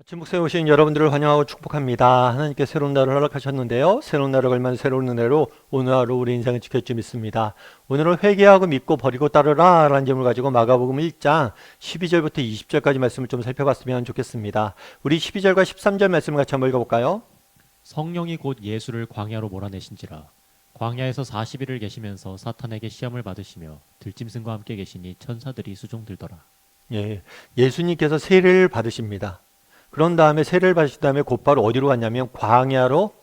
침묵소에 오신 여러분들을 환영하고 축복합니다. 하나님께 새로운 날을 허락하셨는데요. 새로운 날을 걸면 새로운 은혜로 오늘 하루 우리 인생을 지킬 줄 믿습니다. 오늘은 회개하고 믿고 버리고 따르라 라는 제목을 가지고 마가복음 1장 12절부터 20절까지 말씀을 좀 살펴봤으면 좋겠습니다. 우리 12절과 13절 말씀을 같이 한번 읽어볼까요? 성령이 곧 예수를 광야로 몰아내신지라 광야에서 40일을 계시면서 사탄에게 시험을 받으시며 들짐승과 함께 계시니 천사들이 수종들더라. 예수님께서 세례를 받으십니다. 그런 다음에 세례를 받으신 다음에 곧바로 어디로 갔냐면 광야로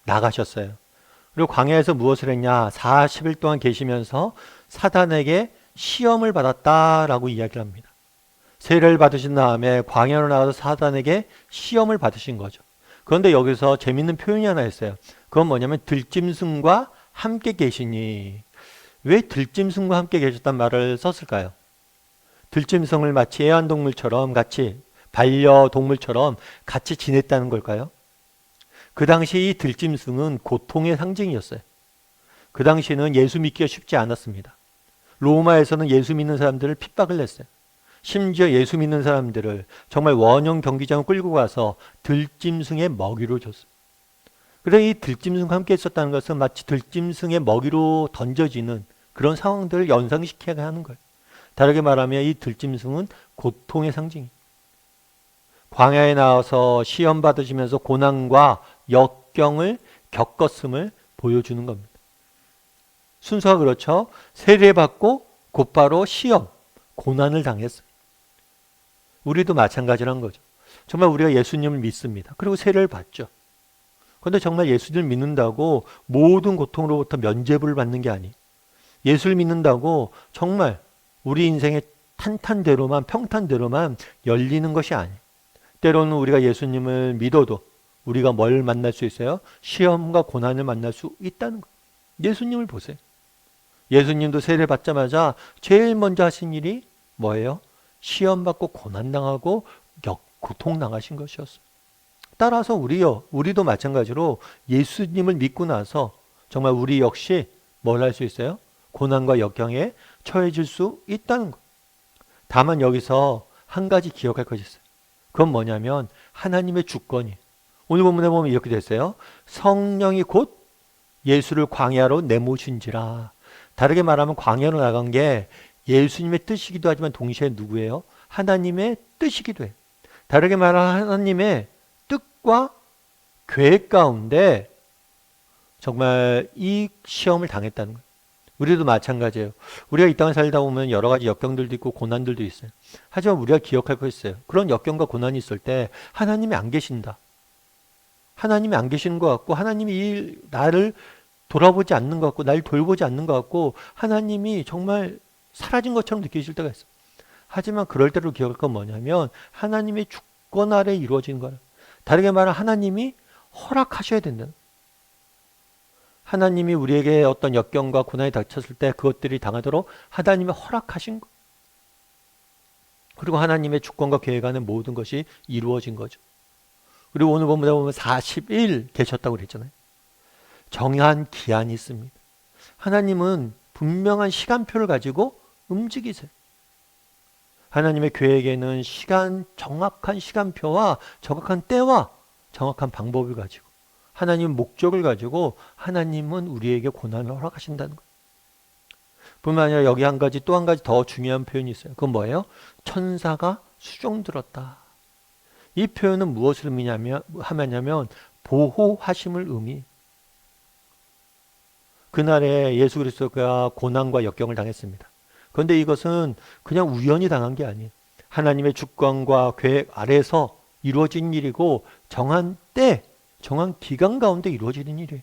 나가셨어요. 그리고 광야에서 무엇을 했냐? 40일 동안 계시면서 사탄에게 시험을 받았다라고 이야기를 합니다. 세례를 받으신 다음에 광야로 나가서 사탄에게 시험을 받으신 거죠. 그런데 여기서 재밌는 표현이 하나 있어요. 그건 뭐냐면 들짐승과 함께 계시니. 왜 들짐승과 함께 계셨단 말을 썼을까요? 들짐승을 마치 애완동물처럼 같이 반려동물처럼 같이 지냈다는 걸까요? 그 당시 이 들짐승은 고통의 상징이었어요. 그 당시는 예수 믿기가 쉽지 않았습니다. 로마에서는 예수 믿는 사람들을 핍박을 했어요. 심지어 예수 믿는 사람들을 정말 원형 경기장을 끌고 가서 들짐승의 먹이로 줬어요. 그래서 이 들짐승과 함께 있었다는 것은 마치 들짐승의 먹이로 던져지는 그런 상황들을 연상시키게 하는 거예요. 다르게 말하면 이 들짐승은 고통의 상징이에요. 광야에 나와서 시험 받으시면서 고난과 역경을 겪었음을 보여주는 겁니다. 순서가 그렇죠. 세례받고 곧바로 시험, 고난을 당했어요. 우리도 마찬가지란 거죠. 정말 우리가 예수님을 믿습니다. 그리고 세례를 받죠. 그런데 정말 예수님을 믿는다고 모든 고통으로부터 면죄부를 받는 게 아니에요. 예수를 믿는다고 정말 우리 인생의 탄탄대로만 평탄대로만 열리는 것이 아니에요. 때로는 우리가 예수님을 믿어도 우리가 뭘 만날 수 있어요? 시험과 고난을 만날 수 있다는 거예요. 예수님을 보세요. 예수님도 세례 받자마자 제일 먼저 하신 일이 뭐예요? 시험받고 고난당하고 고통당하신 것이었어요. 따라서 우리도 마찬가지로 예수님을 믿고 나서 정말 우리 역시 뭘 할 수 있어요? 고난과 역경에 처해질 수 있다는 거예요. 다만 여기서 한 가지 기억할 것이 있어요. 그건 뭐냐면 하나님의 주권이 오늘 본문에 보면 이렇게 됐어요. 성령이 곧 예수를 광야로 내모신지라. 다르게 말하면 광야로 나간 게 예수님의 뜻이기도 하지만 동시에 누구예요? 하나님의 뜻이기도 해요. 다르게 말하면 하나님의 뜻과 계획 가운데 정말 이 시험을 당했다는 거예요. 우리도 마찬가지예요. 우리가 이 땅을 살다 보면 여러 가지 역경들도 있고 고난들도 있어요. 하지만 우리가 기억할 거 있어요. 그런 역경과 고난이 있을 때 하나님이 안 계신다. 하나님이 안 계시는 것 같고 하나님이 나를 돌아보지 않는 것 같고 날 돌보지 않는 것 같고 하나님이 정말 사라진 것처럼 느껴질 때가 있어요. 하지만 그럴 때로 기억할 건 뭐냐면 하나님의 주권 아래 이루어지는 거예요. 다르게 말하면 하나님이 허락하셔야 된다는 거예요. 하나님이 우리에게 어떤 역경과 고난이 닥쳤을 때 그것들이 당하도록 하나님이 허락하신 것. 그리고 하나님의 주권과 계획 안에 모든 것이 이루어진 거죠. 그리고 오늘 본문에 보면 40일 계셨다고 그랬잖아요. 정한 기한이 있습니다. 하나님은 분명한 시간표를 가지고 움직이세요. 하나님의 계획에는 정확한 시간표와 정확한 때와 정확한 방법을 가지고 하나님은 목적을 가지고 하나님은 우리에게 고난을 허락하신다는 거예요. 뿐만 아니라 여기 또 한 가지 더 중요한 표현이 있어요. 그건 뭐예요? 천사가 수종들었다. 이 표현은 무엇을 의미하냐면 보호하심을 의미해요. 그날에 예수 그리스도가 고난과 역경을 당했습니다. 그런데 이것은 그냥 우연히 당한 게 아니에요. 하나님의 주권과 계획 아래서 이루어진 일이고 정한 때 정한 기간 가운데 이루어지는 일이에요.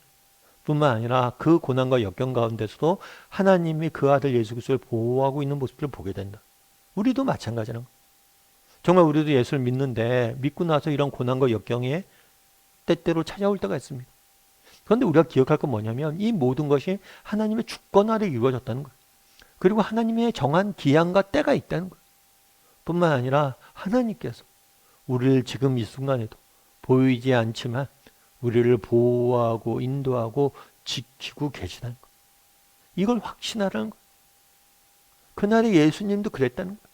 뿐만 아니라 그 고난과 역경 가운데서도 하나님이 그 아들 예수 그리스도를 보호하고 있는 모습을 보게 된다. 우리도 마찬가지라는 거예요. 정말 우리도 예수를 믿는데 믿고 나서 이런 고난과 역경에 때때로 찾아올 때가 있습니다. 그런데 우리가 기억할 건 뭐냐면 이 모든 것이 하나님의 주권 아래 이루어졌다는 거예요. 그리고 하나님의 정한 기한과 때가 있다는 거예요. 뿐만 아니라 하나님께서 우리를 지금 이 순간에도 보이지 않지만 우리를 보호하고 인도하고 지키고 계시다는 거예요. 이걸 확신하라는 거예요. 그날에 예수님도 그랬다는 거예요.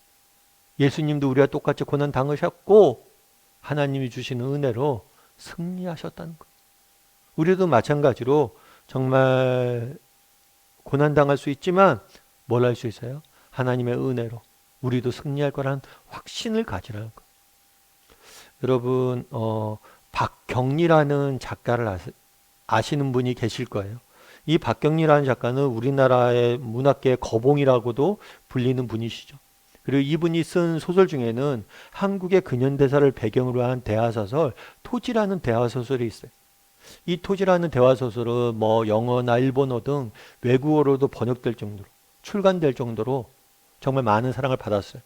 예수님도 우리와 똑같이 고난 당하셨고 하나님이 주시는 은혜로 승리하셨다는 거예요. 우리도 마찬가지로 정말 고난당할 수 있지만 뭘 할 수 있어요? 하나님의 은혜로 우리도 승리할 거라는 확신을 가지라는 거예요. 여러분 박경리라는 작가를 아시는 분이 계실 거예요. 이 박경리라는 작가는 우리나라의 문학계의 거봉이라고도 불리는 분이시죠. 그리고 이분이 쓴 소설 중에는 한국의 근현대사를 배경으로 한 대하소설 토지라는 대하소설이 있어요. 이 토지라는 대화소설은 뭐 영어나 일본어 등 외국어로도 번역될 정도로 출간될 정도로 정말 많은 사랑을 받았어요.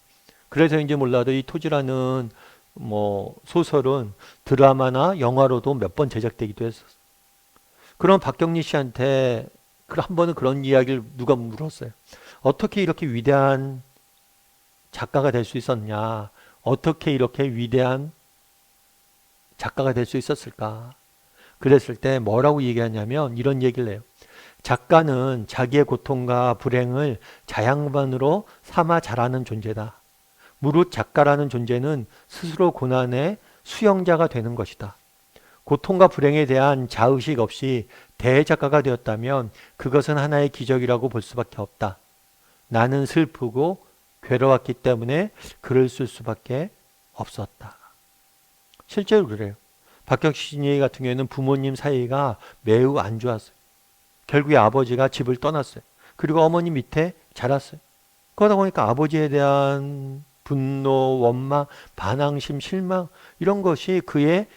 그래서인지 몰라도 이 토지라는 뭐 소설은 드라마나 영화로도 몇 번 제작되기도 했었어요. 그럼 박경리 씨한테 한 번은 그런 이야기를 누가 물었어요. 어떻게 이렇게 위대한 작가가 될 수 있었냐? 어떻게 이렇게 위대한 작가가 될 수 있었을까? 그랬을 때 뭐라고 얘기하냐면 이런 얘기를 해요. 작가는 자기의 고통과 불행을 자양반으로 삼아 자라는 존재다. 무릇 작가라는 존재는 스스로 고난의 수용자가 되는 것이다. 고통과 불행에 대한 자의식 없이 대작가가 되었다면 그것은 하나의 기적이라고 볼 수밖에 없다. 나는 슬프고 괴로웠기 때문에 글을 쓸 수밖에 없었다. 실제로 그래요. 박경신 같은 경우에는 부모님 사이가 매우 안 좋았어요. 결국에 아버지가 집을 떠났어요. 그리고 어머니 밑에 자랐어요. 그러다 보니까 아버지에 대한 분노, 원망, 반항심, 실망 이런 것이 그의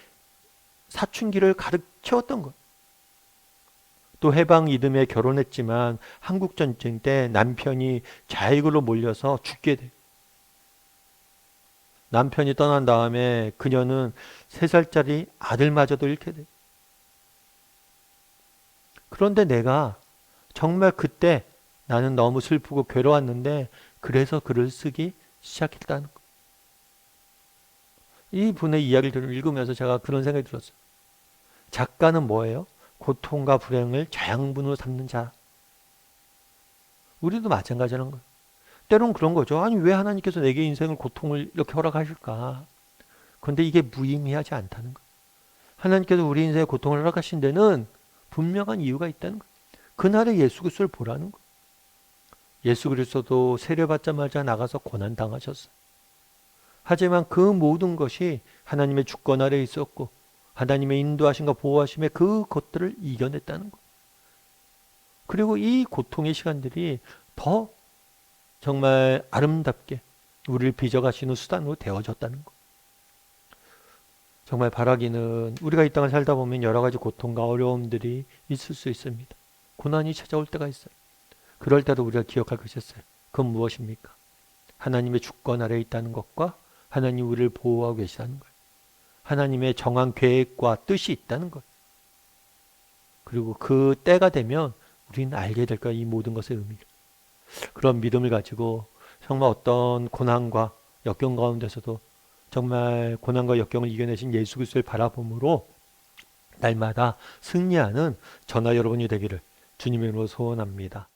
사춘기를 가득 채웠던 거예요. 또 해방 이듬해 결혼했지만 한국전쟁 때 남편이 좌익으로 몰려서 죽게 돼요. 남편이 떠난 다음에 그녀는 3살짜리 아들마저도 잃게 돼요. 그런데 내가 정말 그때 나는 너무 슬프고 괴로웠는데 그래서 글을 쓰기 시작했다는 거. 이 분의 이야기를 읽으면서 제가 그런 생각이 들었어요. 작가는 뭐예요? 고통과 불행을 자양분으로 삼는 자. 우리도 마찬가지라는 거예요. 때론 그런 거죠. 아니 왜 하나님께서 내게 인생을 고통을 이렇게 허락하실까? 그런데 이게 무의미하지 않다는 거예요. 하나님께서 우리 인생에 고통을 허락하신 데는 분명한 이유가 있다는 거예요. 그날의 예수 그리스도를 보라는 거예요. 예수 그리스도도 세례받자마자 나가서 고난당하셨어요. 하지만 그 모든 것이 하나님의 주권 아래에 있었고 하나님의 인도하심과 보호하심에 그것들을 이겨냈다는 거예요. 그리고 이 고통의 시간들이 더 정말 아름답게 우리를 빚어가시는 수단으로 되어졌다는 거. 정말 바라기는 우리가 이 땅을 살다 보면 여러 가지 고통과 어려움들이 있을 수 있습니다. 고난이 찾아올 때가 있어요. 그럴 때도 우리가 기억할 것이 있어요. 그건 무엇입니까? 하나님의 주권 아래에 있다는 것과 하나님 우리를 보호하고 계시다는 거예요. 하나님의 정한 계획과 뜻이 있다는 거예요. 그리고 그 때가 되면 우리는 알게 될 거예요. 이 모든 것의 의미를. 그런 믿음을 가지고 정말 어떤 고난과 역경 가운데서도 정말 고난과 역경을 이겨내신 예수 그리스도를 바라봄으로 날마다 승리하는 저나 여러분이 되기를 주님의 이름으로 소원합니다.